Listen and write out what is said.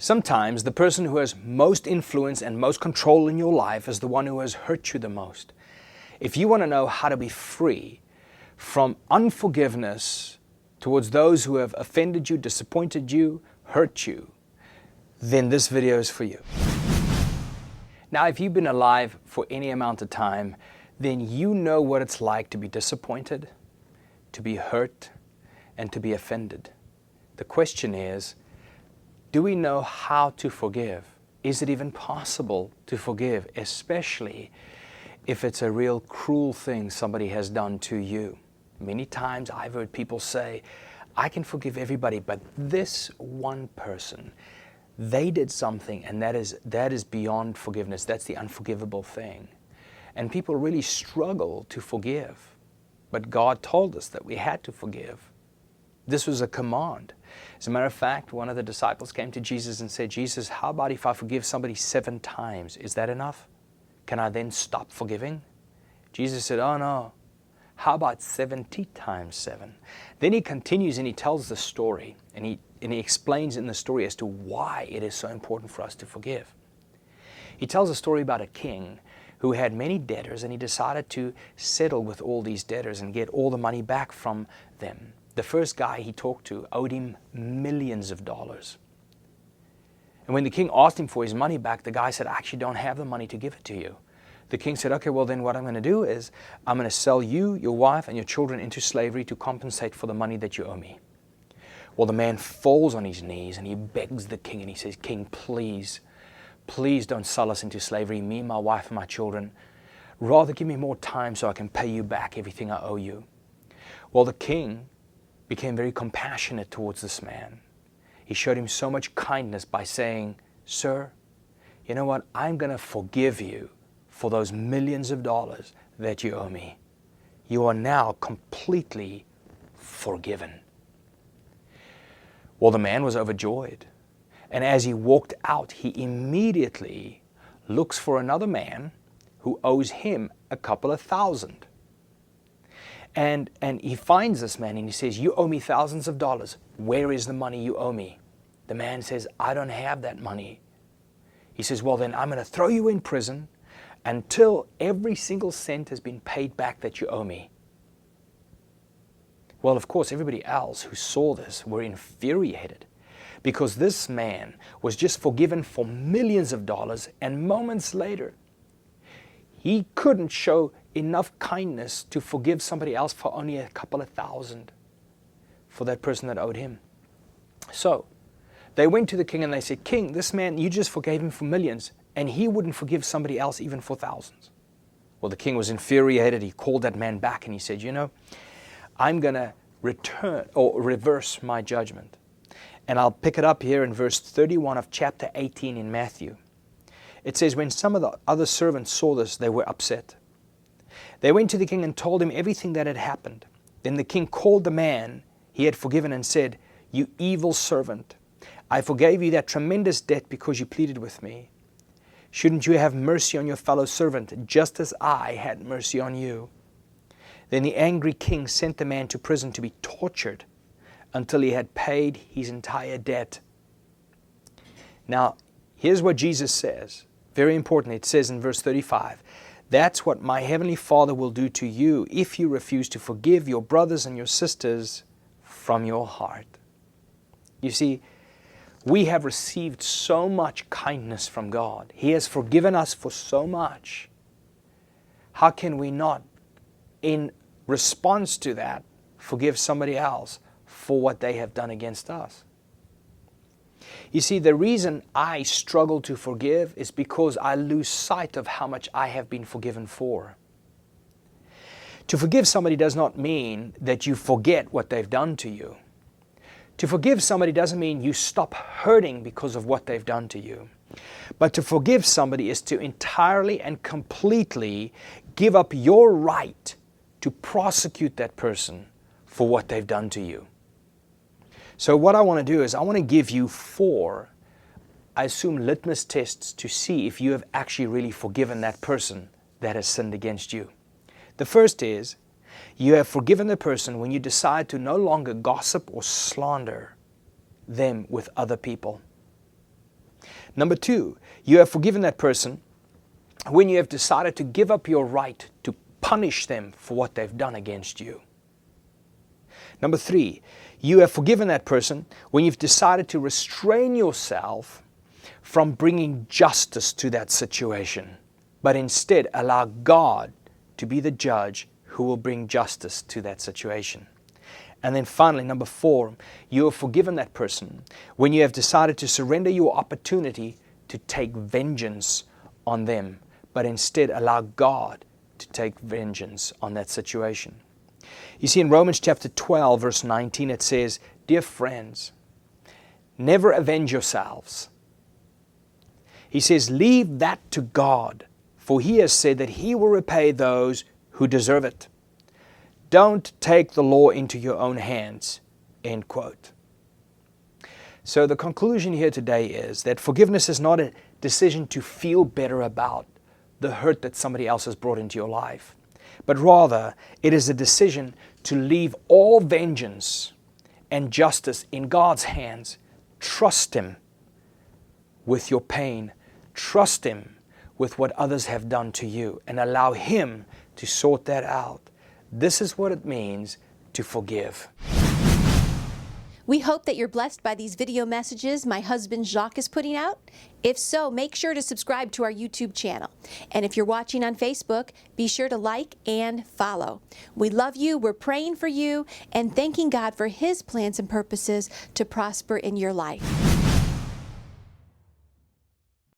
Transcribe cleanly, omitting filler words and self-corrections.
Sometimes the person who has most influence and most control in your life is the one who has hurt you the most. If you want to know how to be free from unforgiveness towards those who have offended you, disappointed you, hurt you, then this video is for you. Now, if you've been alive for any amount of time, then you know what it's like to be disappointed, to be hurt, and to be offended. The question is, do we know how to forgive? Is it even possible to forgive, especially if it's a real cruel thing somebody has done to you? Many times I've heard people say, I can forgive everybody, but this one person, they did something, and that is beyond forgiveness. That's the unforgivable thing. And people really struggle to forgive. But God told us that we had to forgive. This was a command. As a matter of fact, one of the disciples came to Jesus and said, Jesus, how about if I forgive somebody 7 times? Is that enough? Can I then stop forgiving? Jesus said, oh no. How about 70 times 7? Then he continues and he tells the story, and he explains in the story as to why it is so important for us to forgive. He tells a story about a king who had many debtors, and he decided to settle with all these debtors and get all the money back from them. The first guy he talked to owed him millions of dollars. And when the king asked him for his money back, the guy said, I actually don't have the money to give it to you. The king said, okay, well then what I'm going to do is I'm going to sell you, your wife, and your children into slavery to compensate for the money that you owe me. Well, the man falls on his knees and he begs the king and he says, King, please don't sell us into slavery, me, my wife, and my children. Rather give me more time so I can pay you back everything I owe you. Well, the king became very compassionate towards this man. He showed him so much kindness by saying, sir, you know what? I'm going to forgive you for those millions of dollars that you owe me. You are now completely forgiven. Well, the man was overjoyed. And as he walked out, he immediately looks for another man who owes him a couple of thousand. And he finds this man and he says, you owe me thousands of dollars. Where is the money you owe me? The man says, I don't have that money. He says, well, then I'm going to throw you in prison until every single cent has been paid back that you owe me. Well, of course, everybody else who saw this were infuriated because this man was just forgiven for millions of dollars, and moments later, he couldn't show enough kindness to forgive somebody else for only a couple of thousand for that person that owed him. So they went to the king and they said, King, this man, you just forgave him for millions, and he wouldn't forgive somebody else even for thousands. Well, the king was infuriated. He called that man back and he said, you know, I'm going to reverse my judgment. And I'll pick it up here in verse 31 of chapter 18 in Matthew. It says, when some of the other servants saw this, they were upset. They went to the king and told him everything that had happened. Then the king called the man he had forgiven and said, you evil servant, I forgave you that tremendous debt because you pleaded with me. Shouldn't you have mercy on your fellow servant, just as I had mercy on you? Then the angry king sent the man to prison to be tortured until he had paid his entire debt. Now, here's what Jesus says. Very important. It says in verse 35, that's what my heavenly Father will do to you if you refuse to forgive your brothers and your sisters from your heart. You see, we have received so much kindness from God. He has forgiven us for so much. How can we not, in response to that, forgive somebody else for what they have done against us? You see, the reason I struggle to forgive is because I lose sight of how much I have been forgiven for. To forgive somebody does not mean that you forget what they've done to you. To forgive somebody doesn't mean you stop hurting because of what they've done to you. But to forgive somebody is to entirely and completely give up your right to prosecute that person for what they've done to you. So what I want to do is I want to give you 4, I assume, litmus tests to see if you have actually really forgiven that person that has sinned against you. The first is, you have forgiven the person when you decide to no longer gossip or slander them with other people. Number 2, you have forgiven that person when you have decided to give up your right to punish them for what they've done against you. Number 3, you have forgiven that person when you've decided to restrain yourself from bringing justice to that situation, but instead allow God to be the judge who will bring justice to that situation. And then finally, number 4, you have forgiven that person when you have decided to surrender your opportunity to take vengeance on them, but instead allow God to take vengeance on that situation. You see, in Romans chapter 12, verse 19, it says, "Dear friends, never avenge yourselves." He says, "Leave that to God, for He has said that He will repay those who deserve it. Don't take the law into your own hands." End quote. So the conclusion here today is that forgiveness is not a decision to feel better about the hurt that somebody else has brought into your life, but rather it is a decision to leave all vengeance and justice in God's hands. Trust Him with your pain. Trust Him with what others have done to you, and allow Him to sort that out. This is what it means to forgive. We hope that you're blessed by these video messages my husband Jacques is putting out. If so, make sure to subscribe to our YouTube channel. And if you're watching on Facebook, be sure to like and follow. We love you, we're praying for you, and thanking God for His plans and purposes to prosper in your life.